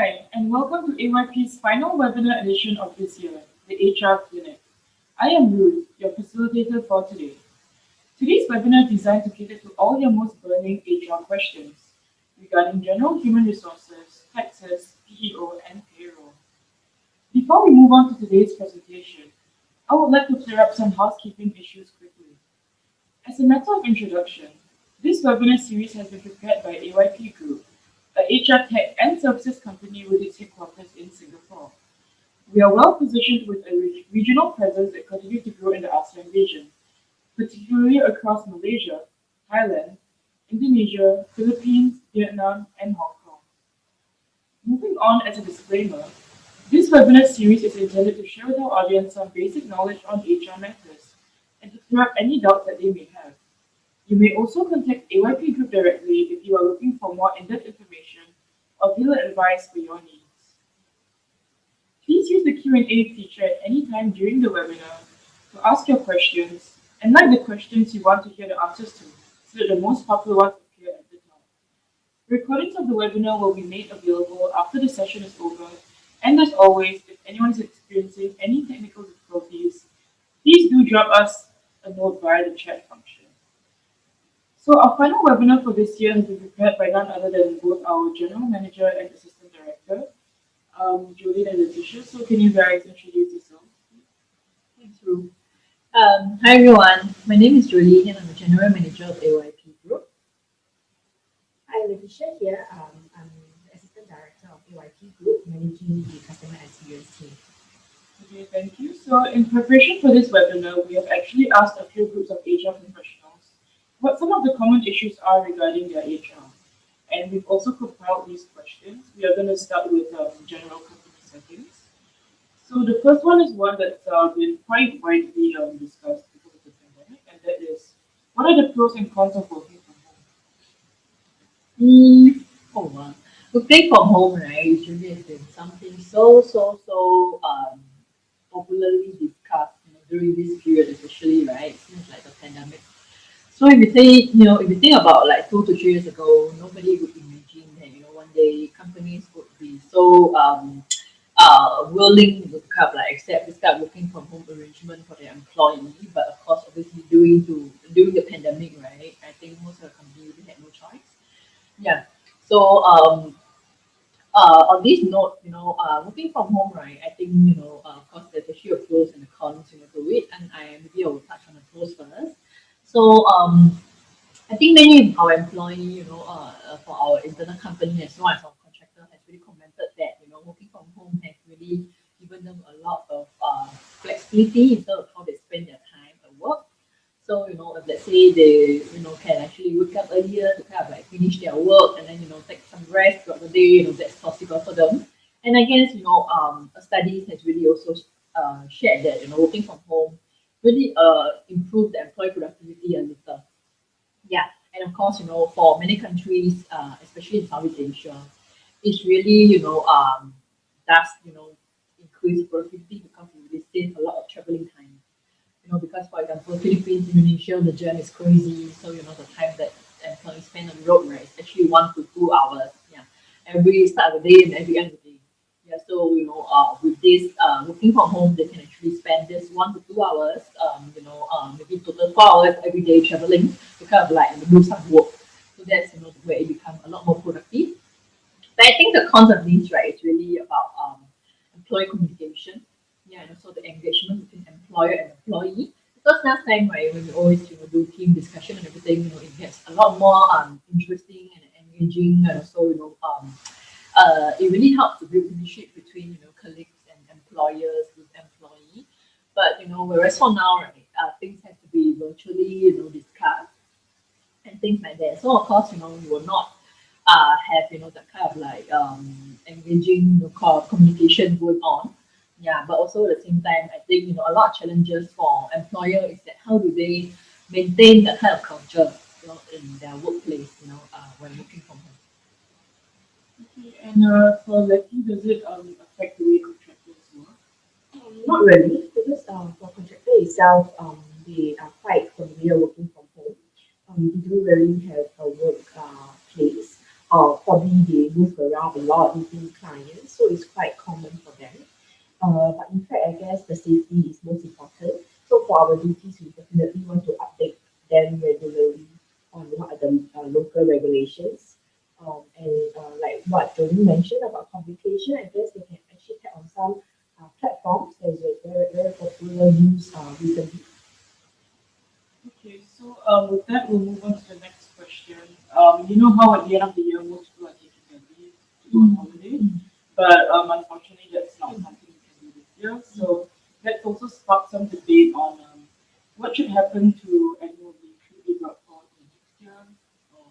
Hi, and welcome to AYP's final webinar edition of this year, the HR Clinic. I am Ruth, your facilitator for today. Today's webinar is designed to cater to all your most burning HR questions regarding general human resources, taxes, PEO, and payroll. Before we move on to today's presentation, I would like to clear up some housekeeping issues quickly. As a matter of introduction, this webinar series has been prepared by AYP Group, a HR tech and services company with its headquarters in Singapore. We are well positioned with a regional presence that continues to grow in the ASEAN region, particularly across Malaysia, Thailand, Indonesia, Philippines, Vietnam, and Hong Kong. Moving on as a disclaimer, this webinar series is intended to share with our audience some basic knowledge on HR matters and to clear up any doubts that they may have. You may also contact AYP Group directly if you are looking for more in-depth information or tailored advice for your needs. Please use the Q&A feature at any time during the webinar to ask your questions and like the questions you want to hear the answers to, so that the most popular ones appear at the top. Recordings of the webinar will be made available after the session is over, and as always, if anyone is experiencing any technical difficulties, please do drop us a note via the chat function. So our final webinar for this year has been prepared by none other than both our General Manager and Assistant Director, Jolin and Leticia. So can you guys introduce yourselves? Thanks, Ru. Hi everyone, my name is Jolin and I'm the General Manager of AYP Group. Hi, Leticia here. I'm the Assistant Director of AYP Group, managing the customer experience team. Okay, thank you. So in preparation for this webinar, we have actually asked a few groups of HR professionals what some of the common issues are regarding their HR. And we've also compiled these questions. We are going to start with general company settings. So the first one is one that's been quite widely discussed because of the pandemic, and that is, what are the pros and cons of working from home? Working from home, right, usually has been something so popularly discussed, during this period, especially, right, since like the pandemic. So if you think about like 2 to 3 years ago, nobody would imagine that one day companies would be so willing to kind of like accept this kind of working from home arrangement for their employee. But of course, obviously during the pandemic, right, I think most of the companies really had no choice. Yeah. So on this note, working from home, right, I think of course there's a few pros and cons, to it, and maybe I will touch on the pros first. So I think many of our employee, for our internal company as well as our contractor has really commented that working from home has really given them a lot of flexibility in terms of how they spend their time at work. So if let's say they can actually wake up earlier to kind of like finish their work and then take some rest throughout the day, that's possible for them. And I guess studies has really also shared that working from home really improve the employee productivity a little. Yeah, and of course, for many countries, especially in Southeast Asia, it's really, does, increase productivity because it really saves a lot of traveling time. Because for example, Philippines, Indonesia, the journey is crazy. So, the time that employees spend on the road, right, is actually 1 to 2 hours. Yeah, every start of the day and every end of the day. Yeah, so with this working from home, they can actually spend this 1 to 2 hours, maybe total 4 hours every day traveling to kind of like do some work. So that's where it becomes a lot more productive. But I think the cons of this, right, is really about employee communication. Yeah, and also the engagement between employer and employee. Because last time, right, when we always do team discussion and everything, it gets a lot more interesting and engaging, and also it really helps to build relationship between colleagues and employers with employee. But whereas for now, right, things have to be virtually discussed and things like that. So of course, we will not have that kind of like engaging communication going on. Yeah, but also at the same time, I think a lot of challenges for employer is that how do they maintain that kind of culture in their workplace, when working from home. Okay, and for Letty, does it affect the way contractors work? Not really, because for contractor itself, they are quite familiar working from home. We do really have a work place probably they move around a lot meeting clients, so it's quite common for them. But in fact, I guess the safety is most important. So for our duties, we definitely want to update them regularly on what are the local regulations. And like what Jolin mentioned about communication, I guess they can actually tap on some platforms that is very, very popular use recently. Okay, so with that, we'll move on to the next question. You know how at the end of the year, most people are taking their leave to go on holiday, but unfortunately, that's not something we can do this year. So that's also sparked some debate on what should happen to annual leave. Should it be brought forward to next year? Or,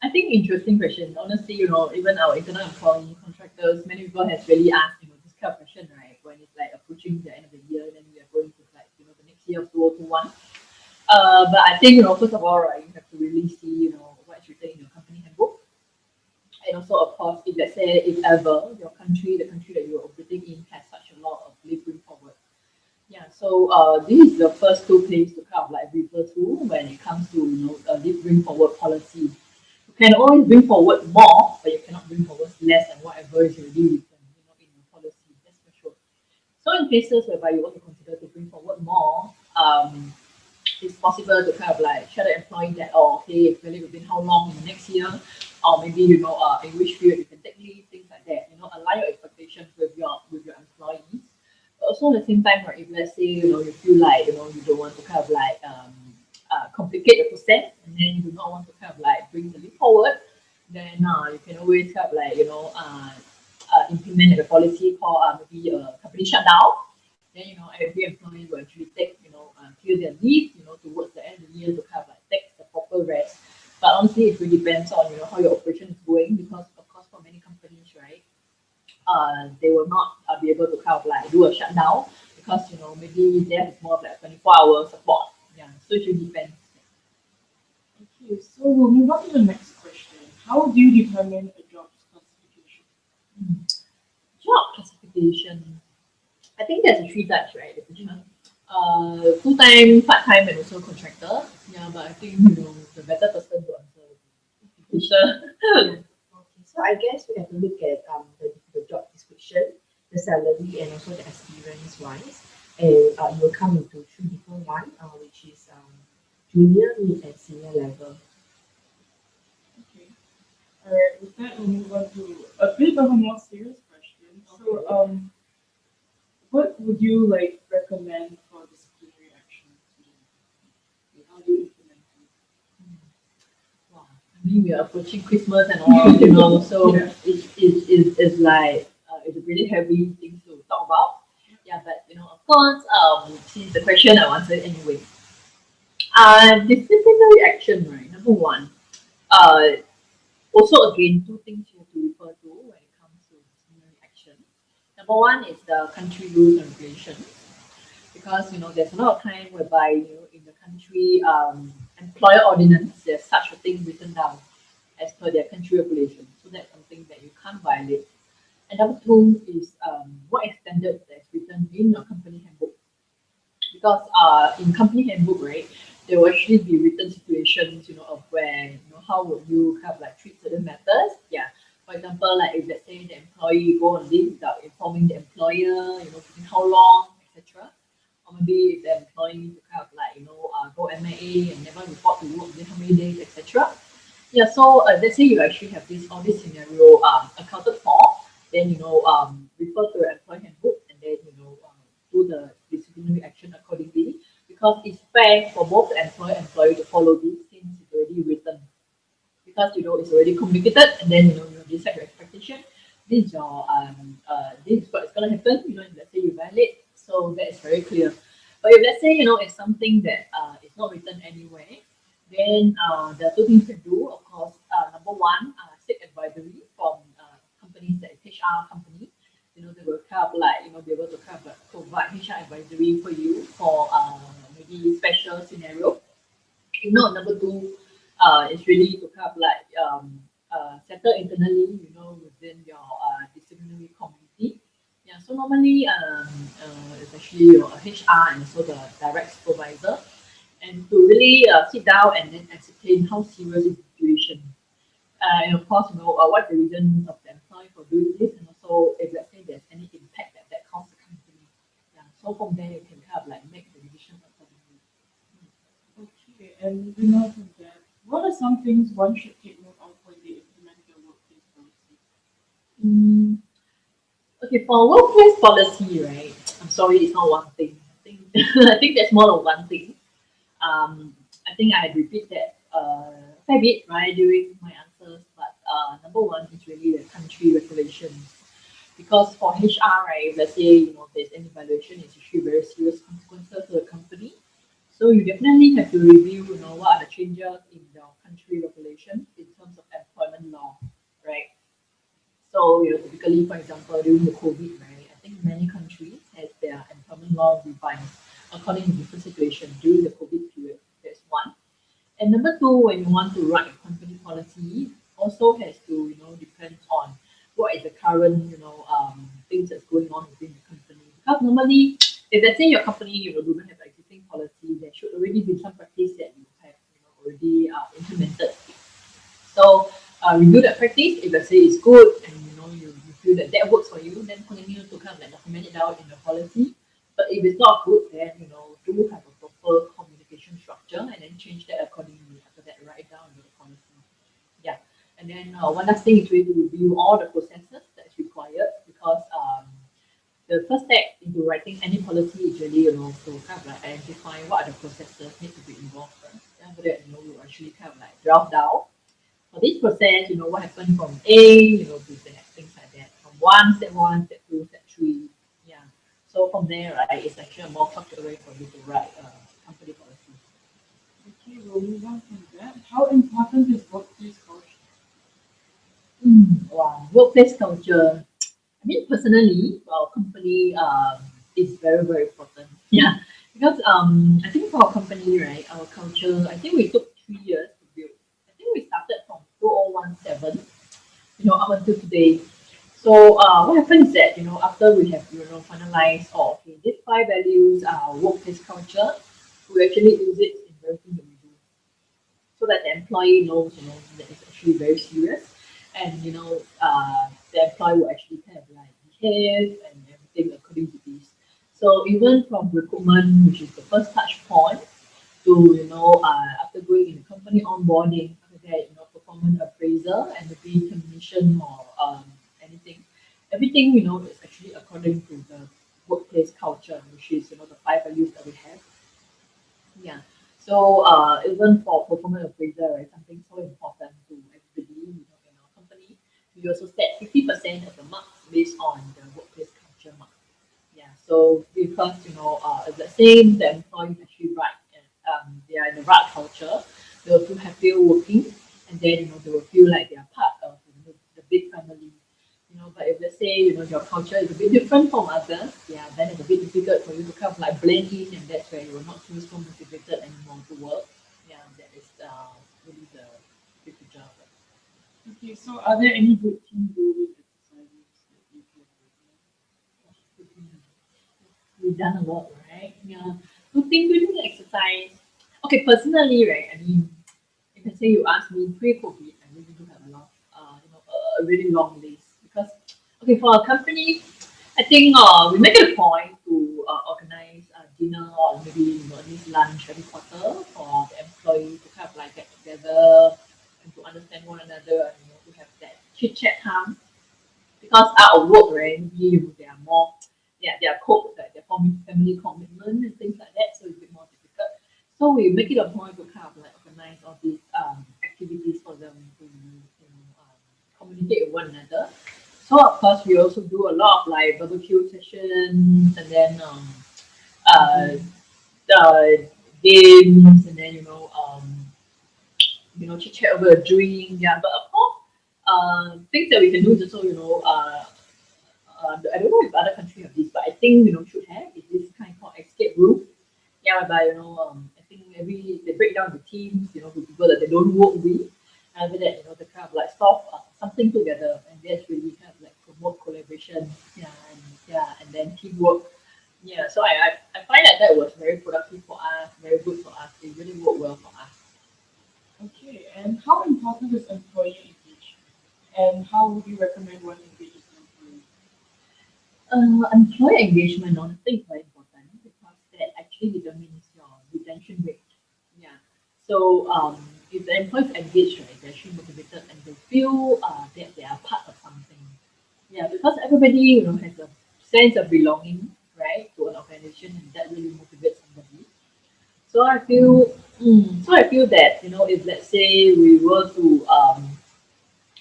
I think interesting question. Honestly, even our internal employee contractors, many people has really asked, this kind of question, right? When it's like approaching the end of the year, then we are going to like, the next year of 2021. But I think, first of all, right, you have to really see, what's written in your company handbook. And also, of course, if let's say if ever your country, the country that you're operating in, has such a lot of leave bring forward. Yeah, so this is the first two places to kind of like refer to when it comes to leave bring forward policy. You can always bring forward more, but you cannot bring forward less than whatever is already written, in your policy. That's for sure. So in cases whereby you want to consider to bring forward more, it's possible to kind of like share the employee that, oh, okay, it's valid within how long in the next year, or maybe in which period you can take leave, things like that. Align your expectations with your employees. But also at the same time, right, if let's say you feel like you don't want to kind of like complicate the process, and then you do not want to kind of like bring the leave forward, then you can always kind of like implement a policy called maybe a company shutdown. Then every employee will actually take clear their leave towards the end of the year to kind of like take the proper rest. But honestly, it really depends on how your operation is going, because of course for many companies, right, they will not be able to kind of like do a shutdown, because maybe they have more of like 24-hour support. Yeah, so it really depends. okay, so we'll move on to the next question. How do you determine a job's classification? Job classification. I think there's a three types, right? Full time, part time, and also contractor. Yeah, but I think the better person to answer would be Leticia. Okay, so I guess we have to look at the job description, the salary, and also the experience wise. And it will come into three different ones, which is junior, mid, and senior level. Okay. Alright, with that, we'll move on to a bit of a more serious question. So, what would you like recommend for disciplinary action? How do you implement it? Wow. I mean, we are approaching Christmas and all, so Yeah. it's like it's a really heavy thing to talk about. Yeah, but of course, since the question, I'll answer it anyway. Disciplinary action, right? Number one. Uh, Also, again, two things you have to refer to when it comes to disciplinary action. Number one is the country rules and regulations, because there's a lot of time whereby in the country employer ordinance, there's such a thing written down as per their country regulations. So that's something that you can't violate. And number two is what is standard that's written in your company handbook. Because in company handbook, right, there will actually be written situations, of where, how would you kind of like treat certain matters. Yeah. For example, like if let's say the employee go on leave without informing the employer, within how long, etc. Or maybe if the employee to kind of like, go MIA and never report to work within how many days, etc. Yeah, so let's say you actually have all this scenario accounted for, then refer to your employee handbook, and then do the disciplinary action accordingly, because it's fair for both the employer and employee to follow this, since it's already written, because it's already communicated, and then you set your expectation. This is your this is what is gonna happen. If let's say you violate, so that is very clear. But if let's say it's something that is not written anywhere, then there are two things you can do. Of course, number one, seek advisory from companies that is HR company. They will kind of like be able to kind of like provide HR advisory for you for maybe special scenario. If not, number two, is really to kind of like settle internally, within your disciplinary community. Yeah, so normally it's actually your HR and also the direct supervisor, and to really sit down and then ascertain how serious is the situation. And of course, what's the reason of the employee for doing this, and also if let's say there's any impact that costs the company. Yeah. So from there you can kind of like make the decision accordingly. Okay, and moving on from that, what are some things one should take note of when they implement their workplace policy? Mm, okay, for workplace policy, right? I'm sorry, it's not one thing. I think I think there's more than one thing. I think I repeat that fair bit right during my answers, but number one is really the country regulations. Because for HR, right, if let's say there's any violation, it's actually very serious consequences to the company. So you definitely have to review, what are the changes in your country regulation in terms of employment law, right? So, typically, for example, during the COVID, right, I think many countries has their employment law revised according to different situations during the COVID period. That's one. And number two, when you want to write a company policy, also has to, depend on what is the current, things that's going on within the company. Because normally, if let's say your company, don't have existing policy, there should already be some practice that you have, already implemented. So review that practice. If let's say it's good and you feel that that works for you, then continue to kind of like document it out in the policy. But if it's not good, then do have a proper communication structure and then change that accordingly. After that, write it down in the policy. Yeah, and then one last thing is really to review all the processes that's required because the first step into writing any policy is really to kind of like identify what are the processes need to be involved first. Then after that, you actually kind of like draft down for this process, what happened from A, to Z, things like that. From one, step two, step three. Yeah. So from there, right, it's actually a more structured way for you to write a company policy. Okay, we'll move on from that. How important is workplace culture? Wow. Workplace culture. I mean, personally, our company is very, very important. Yeah. Because I think for our company, right, our culture, I think we took 3 years to build. I think we started from 2017 up until today. So what happens is that after we have finalized okay these five values workplace culture, we actually use it in everything that we do, so that the employee knows that it's actually very serious, and the employee will actually kind of like behave and everything according to this. So even from recruitment, which is the first touch point, to after going in the company onboarding, after that performance appraisal and maybe termination or anything, everything is actually according to the workplace culture, which is the five values that we have. Yeah. So even for performance appraisal, right, something so important to everybody in our company, we also set 50% of the marks based on the workplace culture mark. Yeah, so because if let's say the employees actually right and they are in the right culture, they will feel happier working, and then they will feel like they are part of the big family. But if let's say your culture is a bit different from others, yeah, then it's a bit difficult for you to kind of like blend in, and that's where you will not feel so motivated anymore to work. Yeah, that is really the big picture of it. Okay, so are there any good team building exercises that you can recommend? We've done a lot, right? Yeah. So think building exercise. Okay, personally, right? I mean, if I say you ask me pre-COVID, I really do have a lot, a really long list because, okay, for our company, I think we make it a point to organize dinner or maybe at least lunch every quarter for the employees to kind of like get together and to understand one another and to have that chit chat time because out of work, right, maybe they are more, they are like their family commitment and things like that, so it's a bit more difficult. So we make it a point to kind of like organize all these activities for them to communicate with one another. So of course we also do a lot of like barbecue sessions and then uh, the games and then chit chat over a drink. Yeah, but of course things that we can do is also I don't know if other countries have this, but I think should have is this kind called escape room. Yeah, whereby I think every they break down the teams, with people that they don't work with, and after that they kind of like solve something together, and that's really kind of like promote collaboration. And then teamwork. Yeah, so I find that was very productive for us, very good for us. It really worked well for us. Okay, and how important is employee engagement? And how would you recommend one engages an employee? Employee engagement, honestly, is very important because that actually determines your retention rate. Yeah. So if the employees engaged, right, they're actually motivated and they feel that they are part of something. Yeah, because everybody, has a sense of belonging, right, to an organization, and that really motivates somebody. So I feel, so I feel that if let's say we were to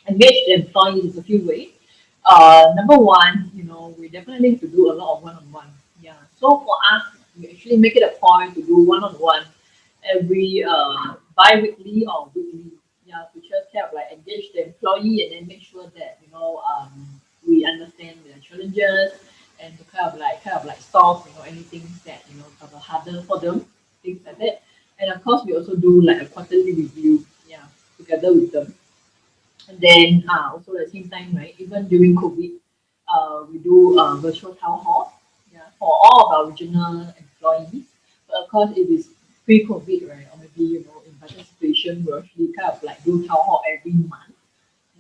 engage the employees in a few ways. Number one, we definitely need to do a lot of one-on-one. Yeah. So for us, we actually make it a point to do one-on-one every bi-weekly or weekly. Yeah, to just kind of like engage the employee and then make sure that we understand their challenges and to kind of like solve anything that are harder for them, things like that. And of course, we also do like a quarterly review. Yeah, together with them. And then also at the same time, right, even during COVID, we do virtual town hall, yeah, for all of our regional employees. But of course, if it's pre-COVID, right, or maybe in better situation, we actually kind of like do town hall every month,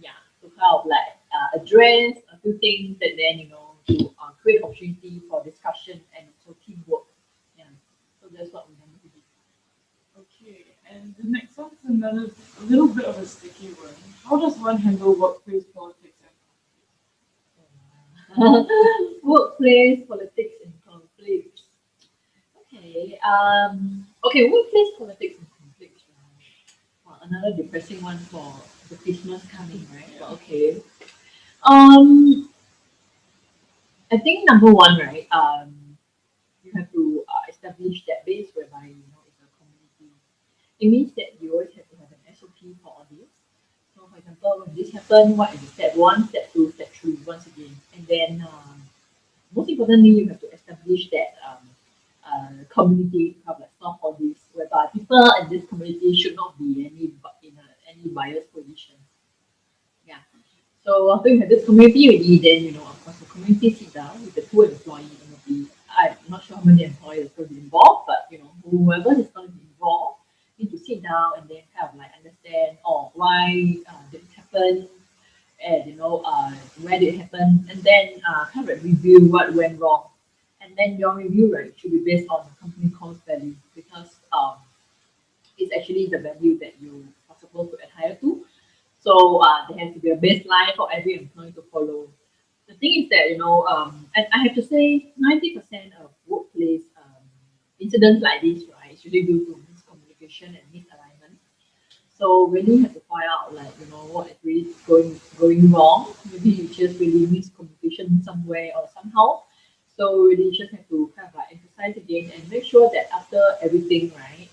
yeah, to kind of like address a few things and then to create opportunity for discussion and also teamwork. Yeah, so that's what we normally do. Okay, and the next one's another a little bit of a sticky one. How does one handle workplace politics and Workplace politics and conflicts. Okay, workplace politics and conflicts, right? Well, another depressing one for the Christmas coming, right? conflict? But okay. Um, I think number one, right? You have to establish that base whereby it's a community. It means that you always have to have an SOP for all this. So, for example, when this happens, what is the step one, step two, step three, once again, and then most importantly, you have to establish that community kind of like solve for this, whereby people in this community should not be any biased position. Yeah. So after you have this community already, then of course the community sit down with the two employees and maybe I'm not sure how many employees are going to be involved, but whoever is going to be involved need to sit down and then kind of like understand why did it happen and where did it happen and then kind of review what went wrong. And then your review, right, should be based on the company cost value because it's actually the value that you are supposed to adhere to. So there has to be a baseline for every employee to follow. The thing is that and I have to say 90% of workplace incidents like this, right, is really due to miscommunication and misalignment. So really have to find out like what is really going wrong. Maybe you just really miscommunication somewhere or somehow. So really just have to kind of like emphasize again and make sure that after everything, right,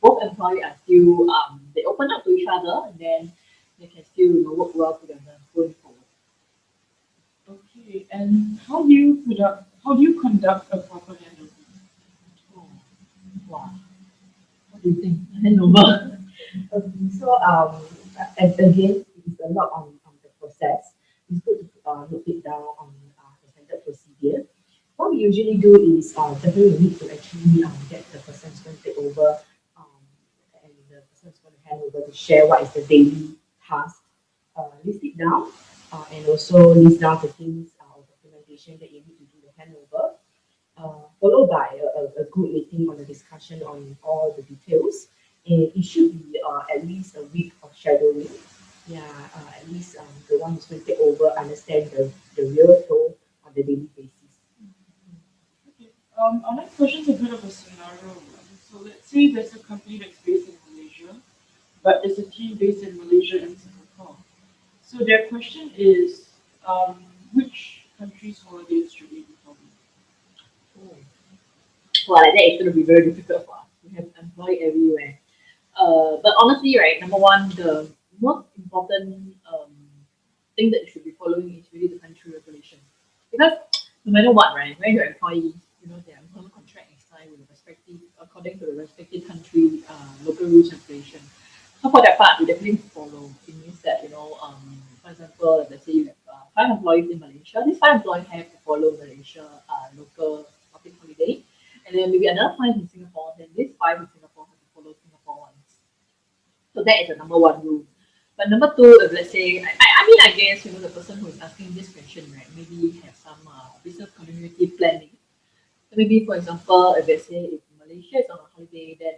both employees are still they open up to each other and then they can still work well together going forward. Okay, and how do you conduct a proper handover? Oh, wow. What do you think? Handover. So and again, it is a lot on the process. It's good to note it down on the standard procedure. What we usually do is definitely we need to actually get the person who's going to take over and the person who's going to hand over to share what is the daily task. List it down and also list down the things or documentation that you need to do the handover. Followed by a good meeting on the discussion on all the details. And it should be at least a week of shadowing. Yeah, at least the one who's going to take over understand the real flow on the daily basis. Okay. Our next question is a bit of a scenario one. So let's say there's a company that's based in Malaysia, but there's a team based in Malaysia and Singapore. So their question is, which countries' holidays should we be following? Oh. Well, like that is going to be very difficult for us. We have employee everywhere. But honestly, right, number one, the most important thing that you should be following is really the country regulation. Because no matter what, right, when your employees, their employment contract is signed with the respective, according to the respective country local rules and regulations. So for that part, we definitely need to follow. It means that, for example, let's say you have five employees in Malaysia, these five employees have to follow Malaysia local public holiday. And then maybe another five in Singapore, then these five in Singapore have to follow Singapore ones. So that is the number one rule. But number two, if let's say, I mean, I guess, the person who is asking this question, right, maybe have some business continuity planning. So maybe, for example, if let's say if Malaysia is on a holiday, then,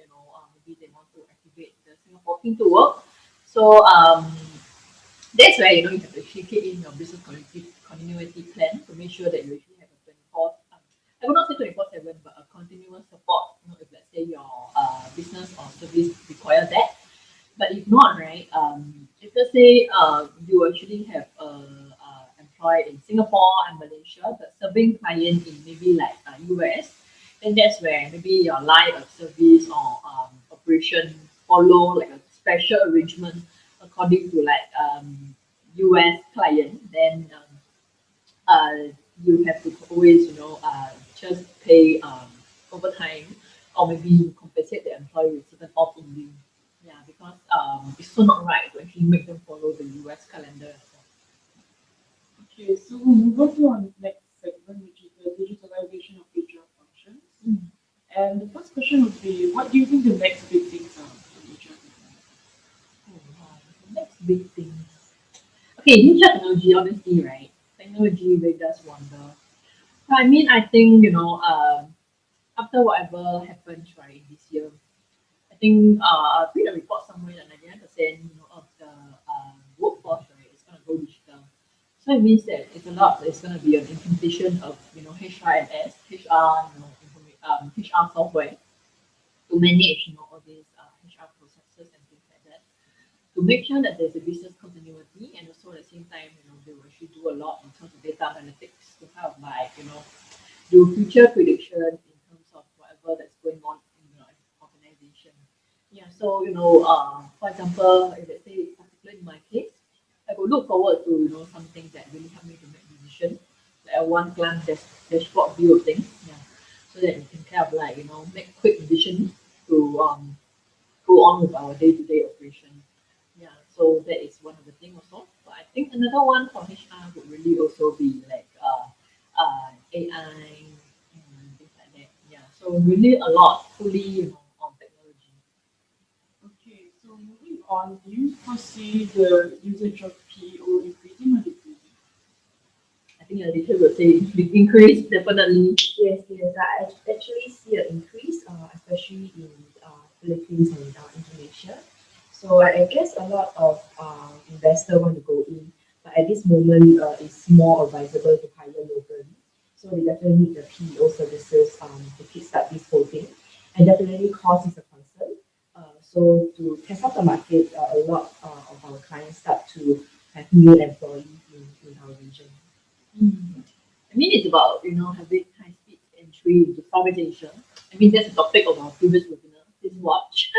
maybe they want to activate the Singapore team to work. So that's where, you have to actually key in your business continuity plan to make sure that you actually have a 24, I would not say 24/7, but a continuous support, if let's say your business or service require that. But if not, right, if let's say you actually have employed in Singapore and Malaysia, but serving client in maybe like US, then that's where maybe your line of service or operation follow like a special arrangement according to like US client. Then you have to always, just pay overtime or maybe compensate the employee with certain off in lieu. Yeah, because it's so not right to actually make them follow the US calendar as well. Okay, so we'll move on to our next segment, which is the digitalization of HR functions. Mm. And the first question would be, what do you think the next big things are in HR Oh, wow. The next big thing. Okay, new technology, honestly, right? Technology really does wonder. I mean, I think, after whatever happens, right, this year, I think I read a report somewhere that 99%, of the workforce, right, is going to go digital. So it means that it's a lot. It's going to be an implementation of HRMS, HR, HR software to manage all these HR processes and things like that. To make sure that there's a business continuity and also at the same time, they will actually do a lot in terms of data analytics to help like, do future prediction in terms of whatever that's going on in your organization. Yeah, so for example, if let's say particularly in my case, I would look forward to something that really help me to make decisions, like a one glance dashboard view of things. Yeah, so that you can kind of like make quick decisions to go on with our day to day operation. Yeah, so that is one of the things also. But I think another one for HR would really also be like AI and things like that. Yeah, so really a lot fully on technology. Okay, so moving on, do you foresee the usage of PO increasing or decreasing? I think Alicia would say increase definitely. Yes, yes, actually see an increase, especially in Philippines and Indonesia. So I guess a lot of investors want to go in, but at this moment, it's more advisable to hire locally. So they definitely need the PEO services to kickstart this whole thing, and definitely cost is a concern. So to test out the market, a lot of our clients start to have new employees in our region. Mm. I mean, it's about having high speed entry into Southeast Asia. I mean, that's the topic of our previous webinar. Please watch.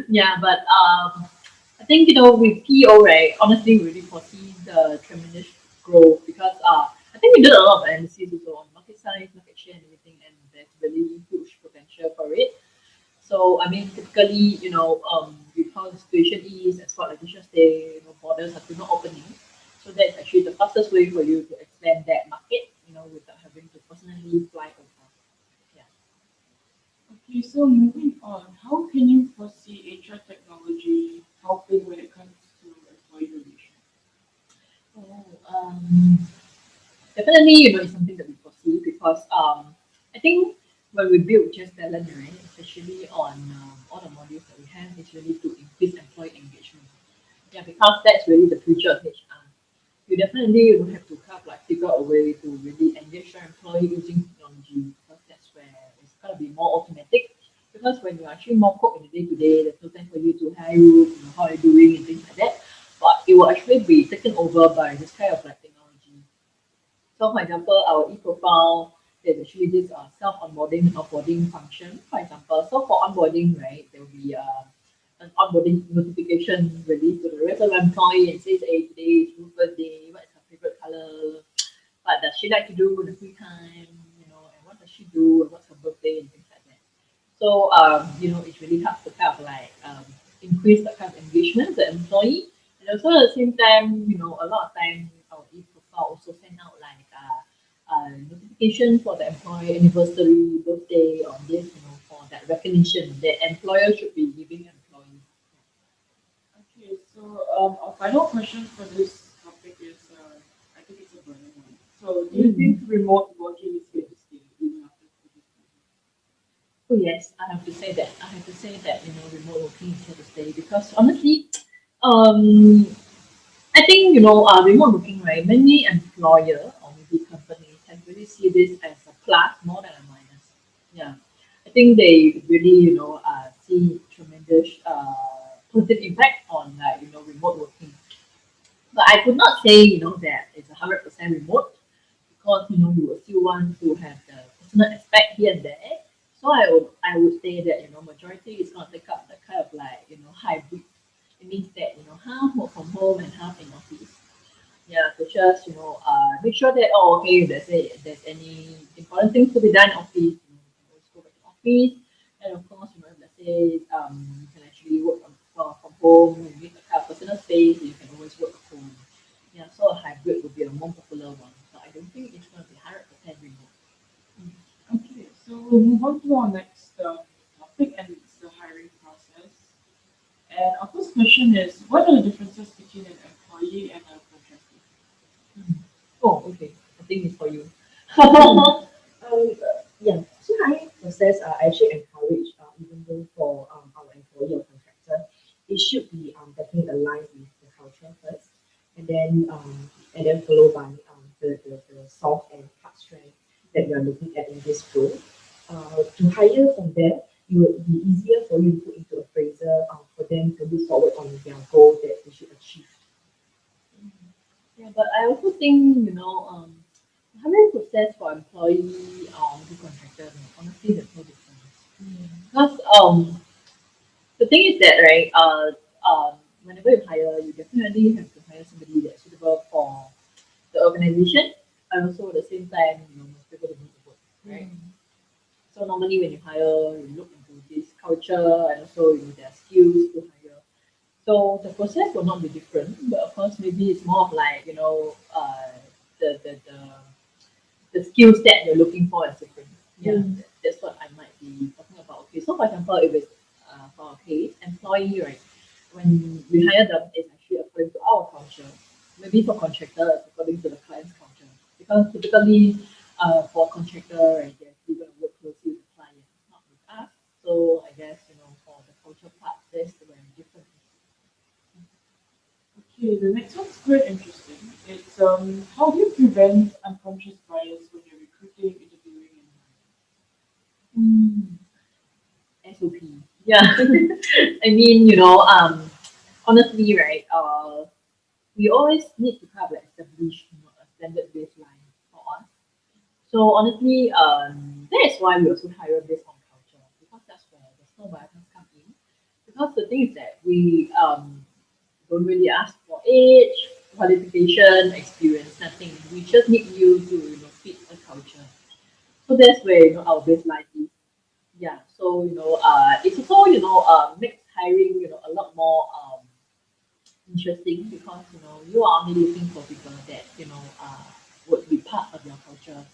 Yeah, but I think with PO, right, honestly, we really foresee the tremendous growth because I think we did a lot of analysis also on market size, market share, and everything, and there's really huge potential for it. So I mean, typically, with how the situation is, as what Leticia say, borders are still not opening. So that's actually the fastest way for you to expand that market, without having to personally fly over. Yeah. Okay, so moving on, how can you foresee HR technology helping when it comes to employee relations? Oh, definitely, it's something that we foresee because I think when we build just talent, right, especially on all the modules that we have, it's really to increase employee engagement. Yeah, because that's really the future of HR. You definitely will have to kind of like figure out a way to really engage your employee using technology because that's where it's gonna be more automatic. Because when you're actually more caught in the day to day, there's no time for you to hire you, how are you doing and things like that. But it will actually be taken over by this kind of like technology. So for example, our e-profile, there's actually this self-onboarding and offboarding function, for example. So for onboarding, right, there will be an onboarding notification released to the regular employee and says, hey, today is Ruth's birthday, what is her favorite color, what does she like to do in the free time, and what does she do, and what's her birthday, and things like that. So, it really helps to kind of like increase the kind of engagement of the employee. And also at the same time, a lot of times our e-profile also send out like notification for the employee anniversary, birthday, or this, for that recognition that employer should be giving employees. Okay, So, our final question for this topic is, I think it's a burning one. So, do you think remote working is here to stay even after COVID-19? Oh yes, I have to say that. I have to say that remote working is here to stay because honestly, um, I think remote working, right? Many employer or maybe companies have really see this as a plus more than a minus. Yeah, I think they really see tremendous positive impact on remote working. But I could not say that it's 100% remote because you will still want to have the personal aspect here and there. So I would say that majority is gonna take up the kind of like hybrid. It means that half work from home and half in office. Yeah, to just make sure that okay, there's any important things to be done in office, you can always go back to office, and of course if let's say you can actually work from home, you need a kind of personal space, you can always work at home. Yeah, so a hybrid would be a more popular one. So I don't think it's going to be 100% remote. Okay, so we'll move on to our next topic, and it's the hiring process. And our first question is, what are the differences between an employee and a contractor? Mm. Oh, okay. I think it's for you. Yeah, so hiring process are actually encouraged, even though for our employee or contractor, it should be definitely aligned with the culture first, and then followed by the soft and hard strength that we are looking at in this role. To hire from there, it would be easier for you to put into a appraisal for them to look forward on their goal that they should achieve. Yeah, but I also think, the hiring process for employee the contractor, honestly, there's no difference. Because the thing is that, right, whenever you hire, you definitely have to hire somebody that's suitable for the organization and also at the same time, must be able to do the work, right? So normally when you hire, you look into this culture and also their skills to hire. So the process will not be different, but of course maybe it's more of like the the the, the skill set you're looking for is different. Yeah, that's what I might be talking about. Okay, so for example, if it's for a case employee, right, when we hire them, it's actually according to our culture. Maybe for contractor, it's according to the client's culture. Because typically, for contractor, right, they're actually going to work closely with the client, not with us. So I guess for the culture part, that's the very different. Okay, the next one's quite interesting. It's how do you prevent unconscious bias when you're recruiting, interviewing, and Mm, SOP. Yeah. I mean, honestly, right, we always need to kind of like establish, a standard baseline for us. So honestly, that is why we also hire based on culture because that's where the small biases come in. Because the thing is that we don't really ask for age, qualification, experience, nothing. We just need you to fit a culture. So that's where our baseline is. Yeah. So it's also makes hiring a lot more interesting because you are only looking for people that would be part of your culture.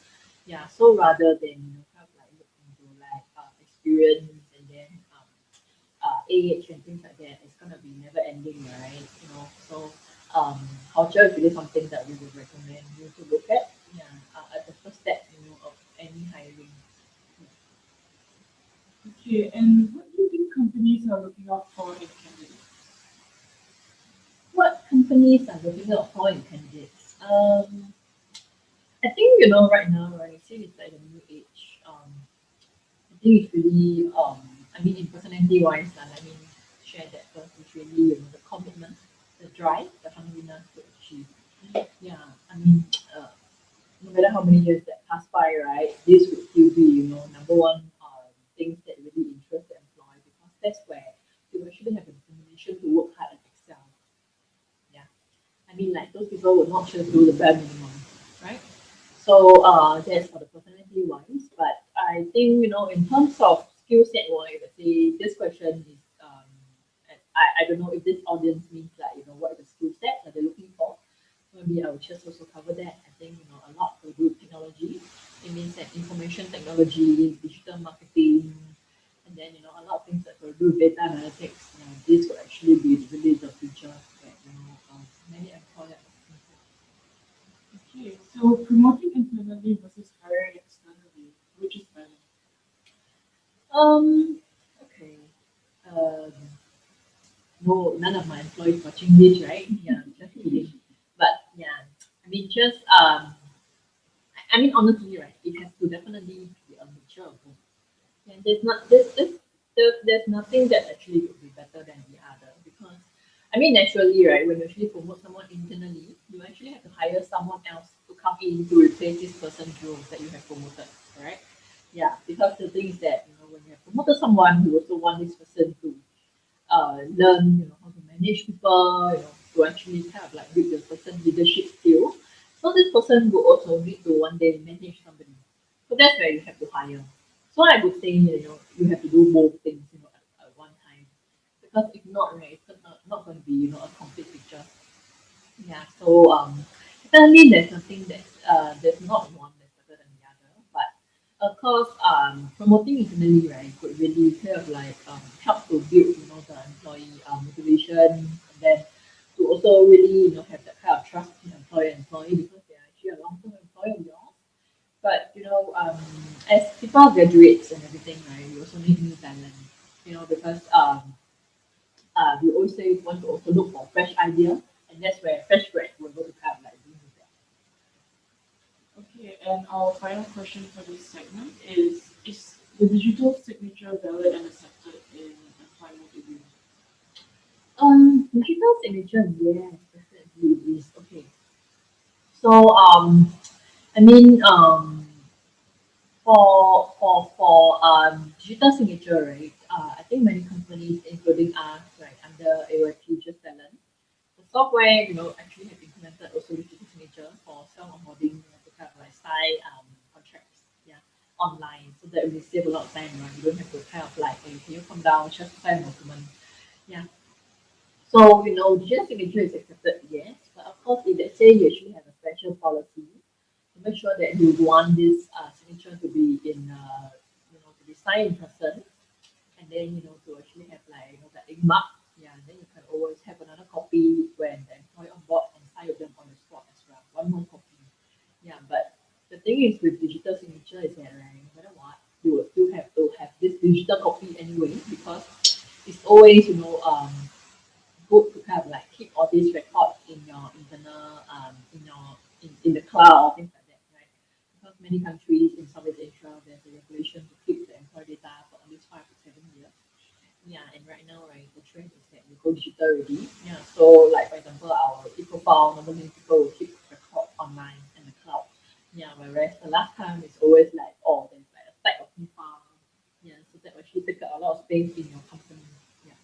Yeah. So rather than kind of like look into like experience and then age and things like that, it's gonna be never ending, right? So culture is really something that we would recommend you to look at. Yeah. At the first step, of any hiring. okay, and what do you think companies are looking out for in candidates? What companies are looking out for in candidates? I think right now, right, since it's like a new age, I think it's really I mean in personality wise, let me share that first. It's really the commitment, the drive, the hungriness to achieve. Yeah, I mean, no matter how many years that pass by, right, this would still be number one things that really interest the employee because that's where you actually have the determination to work hard and excel. Yeah. I mean, like those people would not just do the bare minimum, right? So that's for the personality wise. But I think in terms of skill set wise, let's say this question is and I don't know if this audience means like what is the skill set that they're looking for. Maybe I will just also cover that. I think a lot to do with technology. It means that information technology, digital marketing, and then a lot of things that will do with data analytics. This will actually be really the future. any employer. Okay, so promoting internally versus hiring externally, which is better? Okay. Um, no, none of my employees watching this, right? Yeah, just kidding. But yeah, I mean, just I mean, honestly, right? It has to definitely be a mixture of both. And there's nothing that actually would be better than the other because I mean naturally, right, when you actually promote someone internally, you actually have to hire someone else to come in to replace this person's role that you have promoted, right? Yeah, because the thing is that when you have promoted someone, you also want this person to learn how to manage people, to actually kind of like build the person leadership skill. So this person will also need to one day manage somebody. So that's where you have to hire. So I would say you have to do both things at one time because if not, right, it's not going to be a complete picture. Yeah. So certainly there's nothing that there's not one that's better than the other, but of course promoting internally right could really kind of like help to build the employee motivation and then to also really have that kind of trust in employee because they are actually a long term employee of yours. But as people graduates and everything, right, you also need new talent. Because we always say we want to also look for fresh idea, and that's where fresh grad will go to kind of like bring you there. Okay, and our final question for this segment is the digital signature valid and accepted in employment agreement? Digital signature, yes, definitely it is okay. So I mean for digital signature, right? I think many companies, including us, right, under AOIP just talent, the software, actually have implemented also digital signature for self-onboarding, to kind of like sign contracts, yeah, online, so that we save a lot of time, right? You don't have to kind of like, hey, can you come down just to sign a document, yeah. So digital signature is accepted, yes, but of course, if let's say you actually have a special policy to make sure that you want this signature to be to be signed in person, and then to actually have like the ink mark, yeah, and then you can always have another copy when the employee on board and sign with them on the spot as well, one more copy. Yeah, but the thing is with digital signature is that right, no matter what, you will still have to have this digital copy anyway because it's always good to kind of like keep all these records in your internal in the cloud or things like that, right? Because many countries in Southeast Asia there's a regulation to keep the employee data for at least 5 to 7 years. Yeah, and right now, right, the trend is that we go digital already. Yeah, so like for example, our e-profile normally people will keep record online in the cloud. Yeah, whereas the last time it's always like, oh, there's like a stack of e-file. Yeah, so that actually take up a lot of space in your company. Yeah.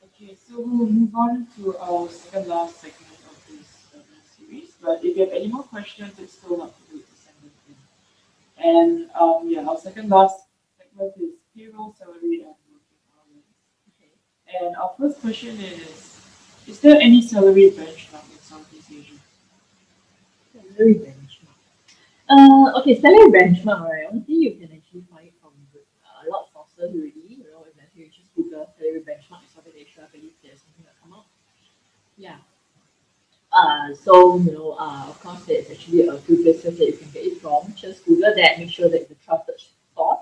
Okay, so we'll move on to our second last segment of this series. But if you have any more questions, it's still not too late to send them in. And yeah, our second last segment is payroll, salary, and working hours. Okay. And our first question is there any salary benchmark in Southeast Asia? Salary benchmark. Okay, salary benchmark, right? Honestly, you can actually find it from a lot of sources already. If let's say you just Google salary benchmark in Southeast Asia, I believe there's something that come up. Yeah. So of course, there's actually a few places that you can get it from. Just Google that, make sure that it's a trusted source,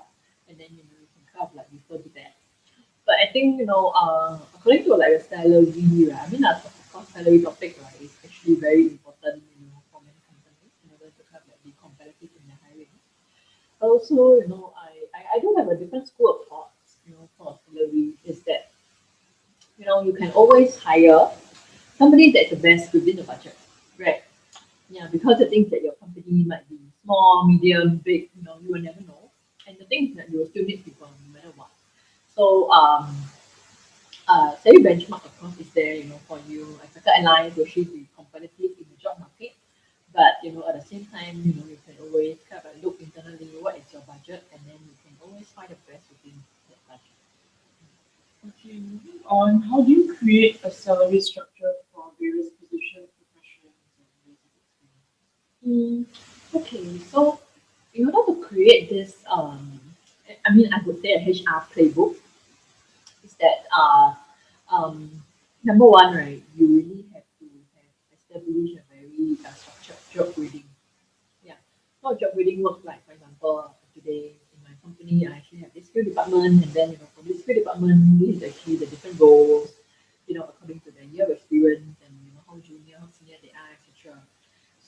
and then you can kind of like refer to that. But I think according to like a salary, right? I mean, of course, salary topic, right, is actually very important, for many companies in order to kind of like be competitive in their hiring. Also, I do have a different school of thoughts, for salary is that you can always hire somebody that's the best within the budget, right? Yeah, because the things that your company might be small, medium, big, you will never know. And the thing is that you will still need people no matter what. So salary benchmark of course is there, for you as a guideline to actually be competitive in the job market. But at the same time, you can always kind of like look internally what is your budget and then you can always find the best within that budget. Okay, moving on. How do you create a salary structure for various positions, professions, and years of experience? Mm, okay, so in order to create this, I mean, I would say a HR playbook is that number one, right, you really have to have establish a very structured job grading. Yeah. So job grading works like, for example, today in my company, I actually have this skill department, and then from this skill department, this is actually the different roles, according to their year of experience and how junior, how senior they are, etc.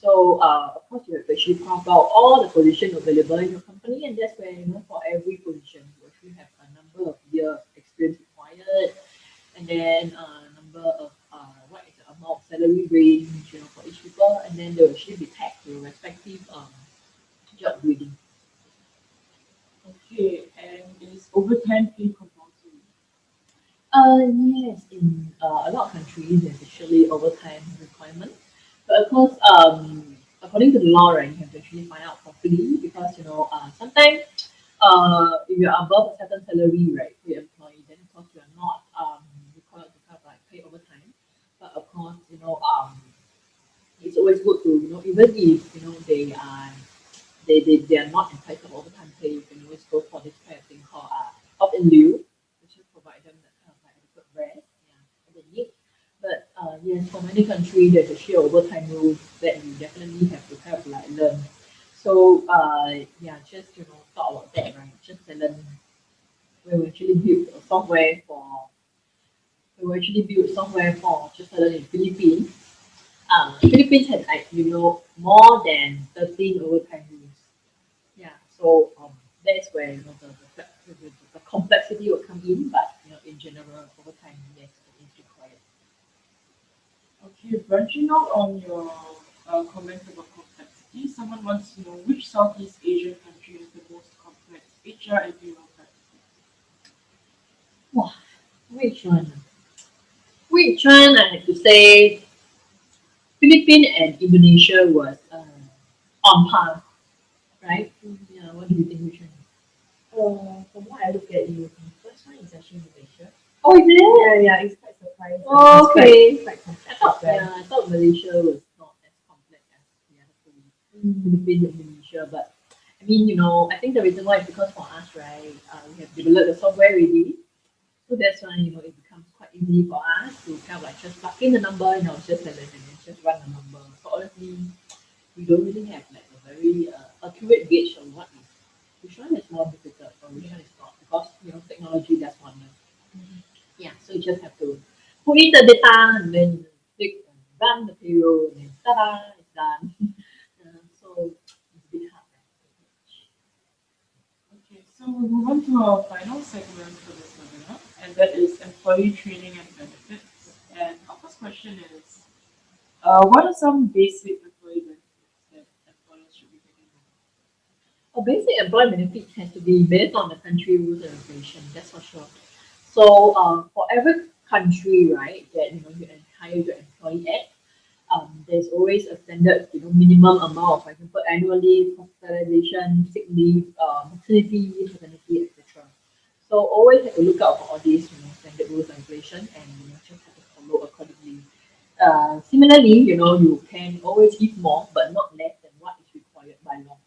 So of course you have to actually carve out all the positions available in your company, and that's where for every position you actually have a number of year experience required, and then number of what is the amount of salary range for each people, and then they will actually be tagged to respective job grading. Okay, and is overtime pay compulsory? Yes, in a lot of countries, there's actually overtime requirement. But of course, according to the law, right, you have to actually find out properly because sometimes if you're above a certain salary, right, for your employee, then of course you are not required to kind of like pay overtime. But of course, it's always good to even if they are not entitled to overtime pay, you can always go for this kind of thing called opt in lieu, which will provide them that kind of like adequate rest, yeah, that they need. But yes, for many countries, there's actually overtime rules that you definitely have to kind of like learn. So yeah, just talk about that, right? Just to learn. We actually built a software for we actually built software for just to learn in Philippines. Philippines had like more than 13 overtime rules. Yeah, so that's where the complexity will come in, but in general, over time, yes, it is required. Okay, branching out on your comment about complexity, someone wants to know which Southeast Asian country has the most complex HR and payroll practices. Wow, which one? Which one? I have to say, Philippines and Indonesia was on par, right? Yeah, what do you think? Which one? From what I look at you, the first one is actually Malaysia. Oh, is Yeah, it? yeah, it's quite surprising. Oh, okay. It's quite I complex as thought, well. yeah, I thought Malaysia was not as complex as the other two. Philippines and Indonesia. But I mean, I think the reason why is because for us, right, we have developed the software already. So that's why, it becomes quite easy for us to kind of like just plug in the number and I'll just select and then just run the number. So honestly, we don't really have like a very accurate gauge on what is which one is more difficult or which one is not because technology does wonders. Yeah, so you just have to put in the data and then click and run the payroll and then ta-da, it's done. So it's a bit hard. Okay, so we'll move on to our final segment for this webinar, and that is employee training and benefits. And our first question is, what are some basic employee benefits that employers should be taking note A basic employee benefit has to be based on the country rules and regulation, that's for sure. So for every country, right, that you hire your employee at, there's always a standard, minimum amount, for example, annual leave, hospitalization, sick leave, maternity, paternity, etc. So always have to look out for all these, standard rules and regulation, and just have to follow accordingly. Similarly, you can always give more, but not less than what is required by law. of?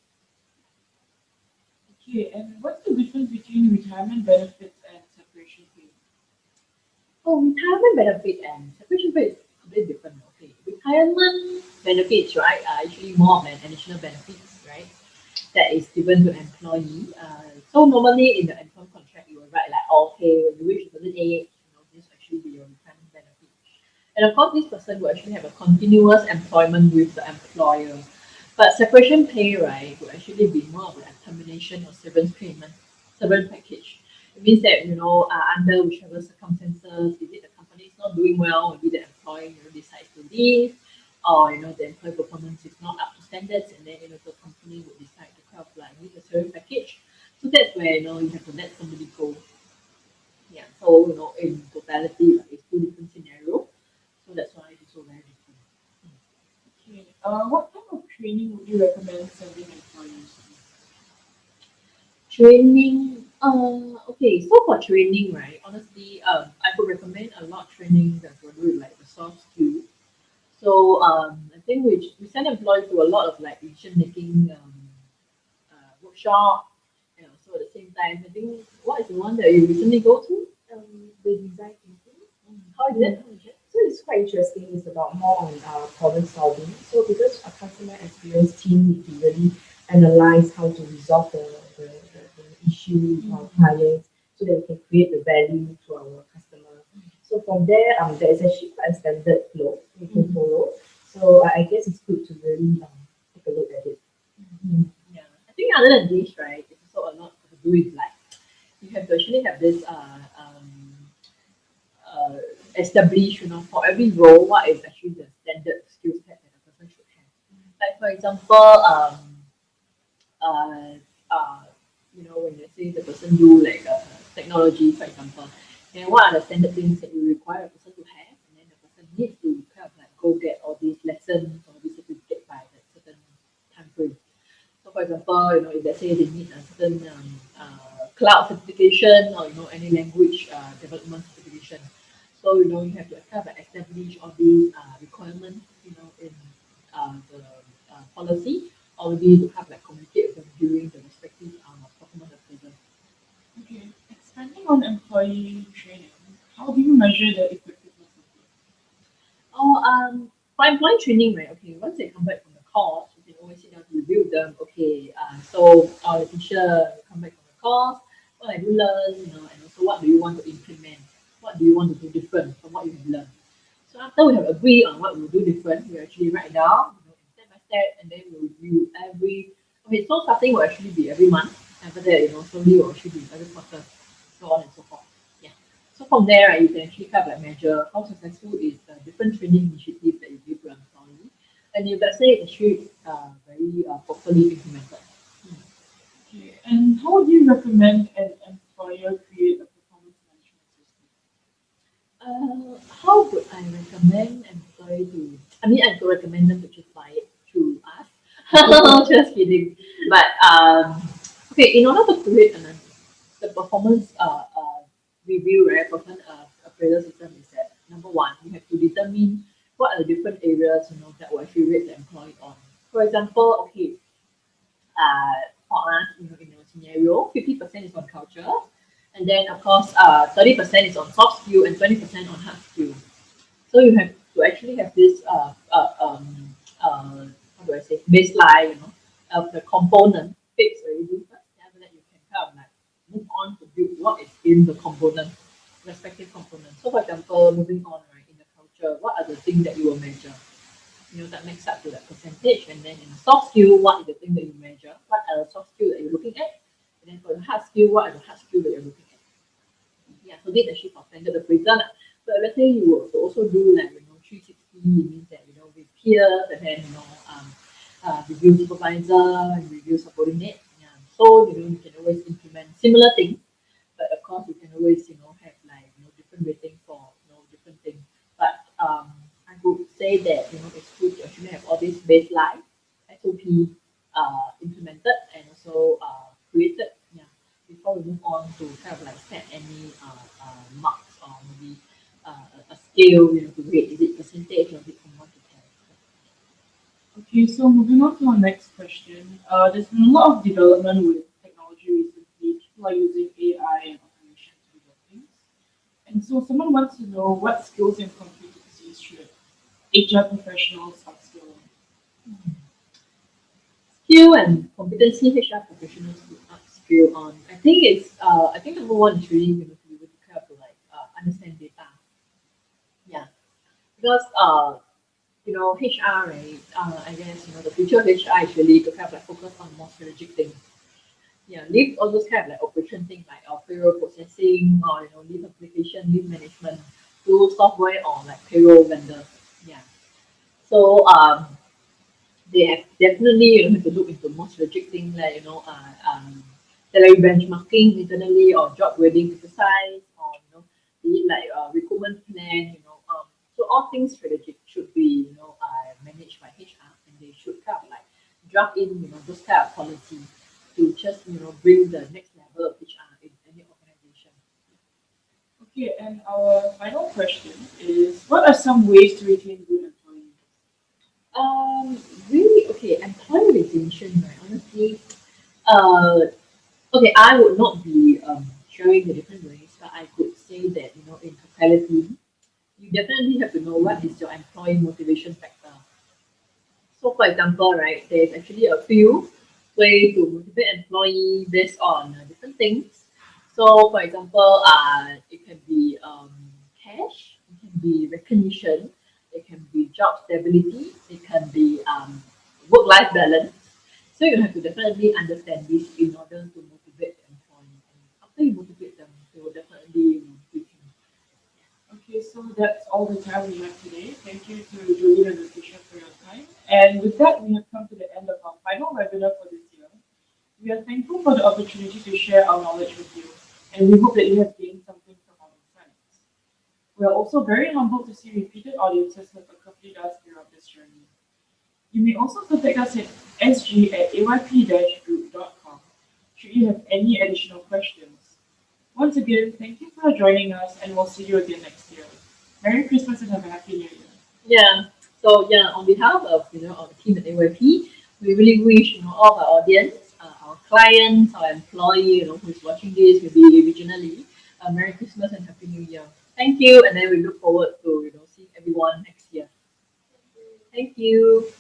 Okay, and what's the difference between retirement benefits and separation pay? Oh, retirement benefit and separation pay is completely different. Okay, retirement benefits, right, are actually more of an additional benefits, right, that is given to an employee. So normally in the employment contract, you will write like, okay, when you reach a certain age, this will actually be your retirement benefit. And of course, this person will actually have a continuous employment with the employer. But separation pay, right, will actually be more of a termination or severance payment, severance package. It means that, under whichever circumstances, if the company is not doing well, maybe the employee, decides to leave, or, the employee performance is not up to standards, and then, the company would decide to kind of like give a severance package. So that's where, you have to let somebody go. Yeah. So, in totality, like, it's two different scenarios. So that's why it's so very different. Okay, what type of training would you recommend sending employees to? Training, okay, so for training, right, honestly, I would recommend a lot of training that will do with like the soft skills. So I think we send employees to a lot of like decision making workshop, and also at the same time, I think what is the one that you recently go to? The design thinking. How is it? How is it? So it's quite interesting. It's about more on problem solving. So because a customer experience team need to really analyze how to resolve the issue with our clients so that we can create the value to our customer. So from there, there is actually quite a standard flow we can follow. So I guess it's good to really take a look at it. Mm. Yeah, I think other than this, right, it's also a lot to do with like you have to actually have this uh, establish, for every role, what is actually the standard skill set that a person should have. Like for example, uh, uh, when you say the person do like technology, for example, then what are the standard things that you require a person to have, and then the person needs to kind of like go get all these lessons or these certificate by that certain time frame. So for example, if let's say they need a certain cloud certification or any language development certification. So you have to kind of like establish all these requirements, in the policy, or maybe to have like communicate with them during the respective performance appraisal. Okay, expanding on employee training, how do you measure the effectiveness of it? Oh, for employee training, right? Okay, once they come back from the course, you can always sit down to review with them. Okay, so our teacher come back from the course, what have you learned, and also what do you want to implement? What do you want to do different from what you have learned? So after we have agreed on what we'll do different, we actually write down, step by step, and then we'll review every. Okay, so starting will actually be every month. After that, slowly will actually be every quarter, so on and so forth. Yeah. So from there, right, you can actually kind of like measure how successful is the different training initiatives that you give to an employee, and if let's say it's actually very properly implemented. Hmm. Okay, and how would you recommend an employer create a performance management system? How would I recommend employee to? I mean, I could recommend them to just buy it through us. Just kidding. But okay, in order to create the performance review, right, performance appraisal system is that number one, you have to determine what are the different areas that will actually rate the employee on. For example, okay, for us, in our scenario, 50% is on culture, and then of course, 30% is on soft skill and 20% on hard skill. So you have to actually have this how do I say baseline, of the component fixed already first. Then after that you can kind of like move on to build what is in the component, respective component. So for example, moving on, right, in the culture, what are the things that you will measure? That makes up to that percentage. And then in the soft skill, what is the thing that you measure? What are the soft skill that you're looking at? And then for the hard skill, what are the hard skill that you're looking at? Yeah, so this actually for standard appraisal. But let's say you were to also do like 360, it means that with peers and then review supervisor and review subordinate. Yeah. So you can always implement similar things, but of course you can always have like different rating for different things. But I would say that it's good to actually have all these baseline SOP implemented and also created. Yeah, before we move on to kind of like set any marks or maybe a scale, to rate. Is it percentage or is it from 1 to 10? Okay, so moving on to our next question. There's been a lot of development with technology recently. People are using AI and automation to do things. And so someone wants to know what skills and competencies should HR professionals upskill in. Skill and competency HR professionals to upskill on. I think number one is really to be able to kind of like understand data. Yeah, because HR, right? I guess the future of HR is really to kind of like focus on more strategic things. Yeah, leave all those kind of like operation things like payroll processing or leave application, leave management to software or like payroll vendors. Yeah. So they have definitely have to look into more strategic things like salary benchmarking internally or job grading exercise or be it like recruitment plan. So all things strategic should be managed by HR and they should kind of like draft in those kind of policy to just bring the next level of HR in any organization. Okay, and our final question is what are some ways to retain good employees? Um, Really, okay, employee retention, right? Honestly, uh, okay, I would not be sharing the different ways, but I could say that in totality, you definitely have to know what is your employee motivation factor. So for example, right, there's actually a few way to motivate employee based on different things. So for example, it can be cash, it can be recognition, it can be job stability, it can be work-life balance. So you have to definitely understand this in order to motivate the employee. And after you motivate them, they will definitely give you. Okay, so that's all the time we have today. Thank you to Jolin and Leticia for your time. And with that, we have come to the end of our final webinar for this year. We are thankful for the opportunity to share our knowledge with you, and we hope that you have gained something from our insights. We are also very humbled to see repeated audiences who have accompanied us throughout this journey. You may also contact us at sg@ayp-group.com should you have any additional questions. Once again, thank you for joining us, and we'll see you again next year. Merry Christmas and have a happy New Year. Yeah. So yeah, on behalf of our team at AYP, we really wish all of our audience, our clients, our employee, who's watching this maybe regionally, Merry Christmas and Happy New Year. Thank you, and then we look forward to seeing everyone next year. Thank you.